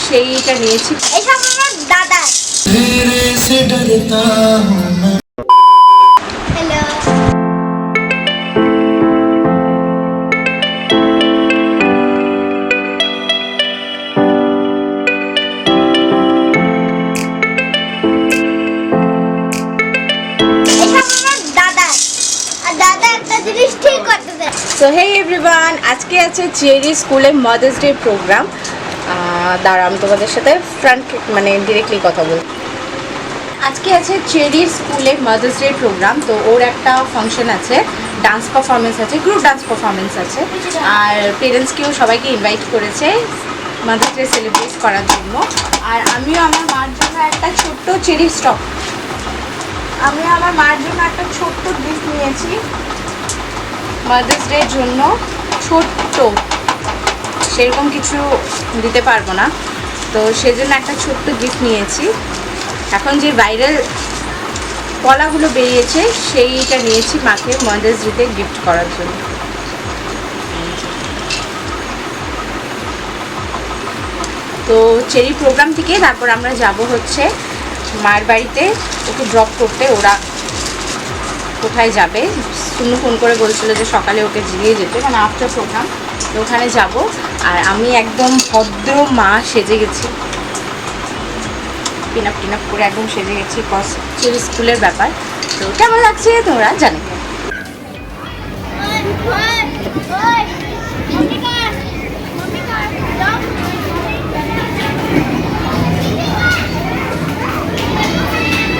সেইটা নিয়েছি। দাদা সো হে এভরিওয়ান, আজকে আছে চেরি স্কুলে মাদার্স ডে প্রোগ্রাম। দাঁড়া আমি তোমাদের সাথে ডিরেক্টলি কথা বল। আজকে আছে চেরি স্কুলে মাদার্স ডে প্রোগ্রাম। তো ওর একটা ফাংশন আছে, ডান্স পারফরমেন্স আছে, গ্রুপ ডান্স পারফরমেন্স আছে, আর পেরেন্টসকেও সবাইকে ইনভাইট করেছে মাদার্স ডে সেলিব্রেট করার জন্য। আর আমিও আমার মার জন্য একটা ছোট্ট চেরি স্টপ গিফট নিয়েছি মাদার্স ডের জন্য। ছোট্ট সেরকম কিছু দিতে পারবো না, তো সেজন্য একটা ছোট্ট গিফট নিয়েছি। এখন যে ভাইরাল কলাগুলো বেরিয়েছে সেইটা নিয়েছি মাকে মাদার্স ডেতে গিফট করার জন্য। তো চেরি প্রোগ্রাম থেকে তারপর আমরা যাব হচ্ছে মায়ের বাড়িতে ওকে ড্রপ করতে। ওরা কোথায় যাবে, শুনু ফোন করে বলছিল যে সকালে ওকে দিয়ে যেতে, মানে আফটার প্রোগ্রাম। তো ওখানে যাব। আর আমি একদম ভদ্র মা সেজে গেছি, পিন আপ করে একদম সেজে গেছি, কজ চেরি স্কুলের ব্যাপার। তো কেমন লাগছে তোমরা জানে।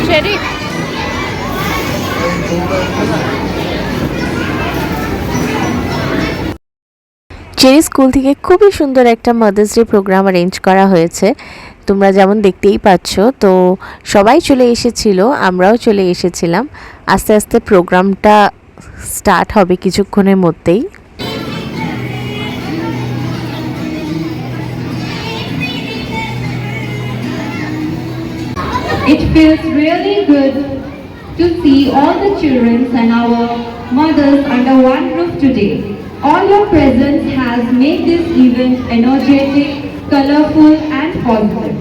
চেরি চেরি স্কুল থেকে খুবই সুন্দর একটা মাদার্স ডে প্রোগ্রাম অ্যারেঞ্জ করা হয়েছে, তোমরা যেমন দেখতেই পাচ্ছ। তো সবাই চলে এসেছিল, আমরাও চলে এসেছিলাম। আস্তে আস্তে প্রোগ্রামটা স্টার্ট হবে কিছুক্ষণের মধ্যেই। It feels really good to see all the children and our mothers under one roof today. All your presence has made this event energetic, colorful and positive.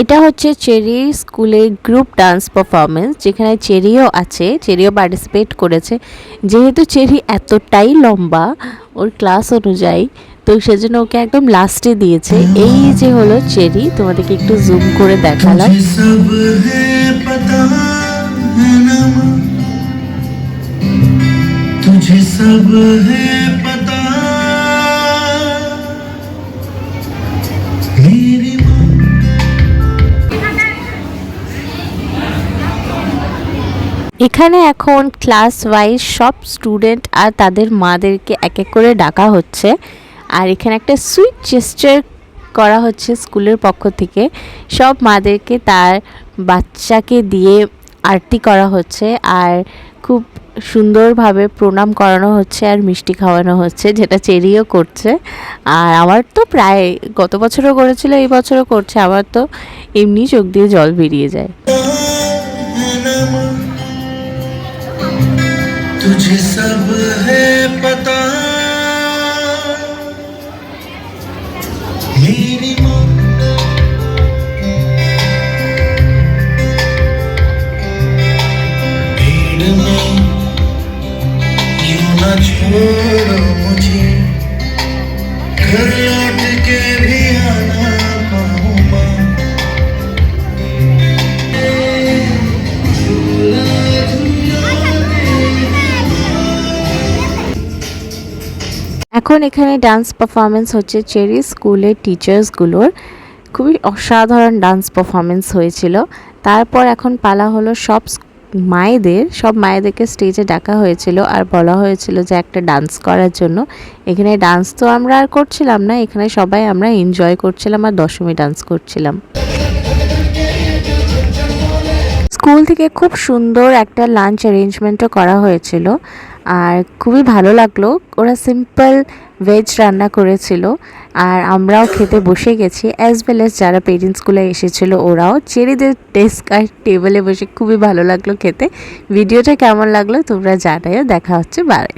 এটা হচ্ছে চেরি স্কুলের গ্রুপ ডান্স পারফরমেন্স, যেখানে চেরিও আছে, চেরিও participate করেছে। যেহেতু cherry এতটাই লম্বা ওর class অনুযায়ী, তো সেজন্য ওকে একদম লাস্টে দিয়েছে। এই যে হলো চেরি, তোমাদেরকে একটু জুম করে দেখালাম। এখানে এখন ক্লাস ওয়াইজ সব স্টুডেন্ট আর তাদের মাদেরকে এক এক করে ডাকা হচ্ছে। আর এখানে একটা সুইট জেস্চার করা হচ্ছে স্কুলের পক্ষ থেকে। সব মাদেরকে তার বাচ্চাকে দিয়ে আরতি করা হচ্ছে, আর খুব সুন্দরভাবে প্রণাম করানো হচ্ছে, আর মিষ্টি খাওয়ানো হচ্ছে, যেটা চেরিও করছে। আর আমার তো প্রায় গত বছরও করেছিল, এই বছরও করছে। আমার তো এমনি চোখ দিয়ে জল বেরিয়ে যায়। तुझे सब है पता मेरी भीड़ में यूं ना छोड़ो मुझे, घर लौट के भी आना पाऊंगा। এখন এখানে ডান্স পারফরমেন্স হচ্ছে চেরি স্কুলের টিচার্সগুলোর। খুবই অসাধারণ ডান্স পারফরমেন্স হয়েছিল। তারপর এখন পালা হলো সব মায়েদেরকে স্টেজে ডাকা হয়েছিল, আর বলা হয়েছিল যে একটা ডান্স করার জন্য। এখানে ডান্স তো আমরা আর করছিলাম না, এখানে সবাই আমরা এনজয় করছিলাম আর দশমী ডান্স করছিলাম। স্কুল থেকে খুব সুন্দর একটা লাঞ্চ অ্যারেঞ্জমেন্টও করা হয়েছিল আর খুবই ভালো লাগলো। ওরা সিম্পল ভেজ রান্না করেছিল আর আমরাও খেতে বসে গেছি, অ্যাজ ওয়েল অ্যাজ যারা পেরেন্টসগুলো এসেছিলো ওরাও। চেরিদের ডেস্ক আর টেবিলে বসে খুবই ভালো লাগলো খেতে। ভিডিওটা কেমন লাগলো তোমরা জানাও। দেখা হচ্ছে বারে।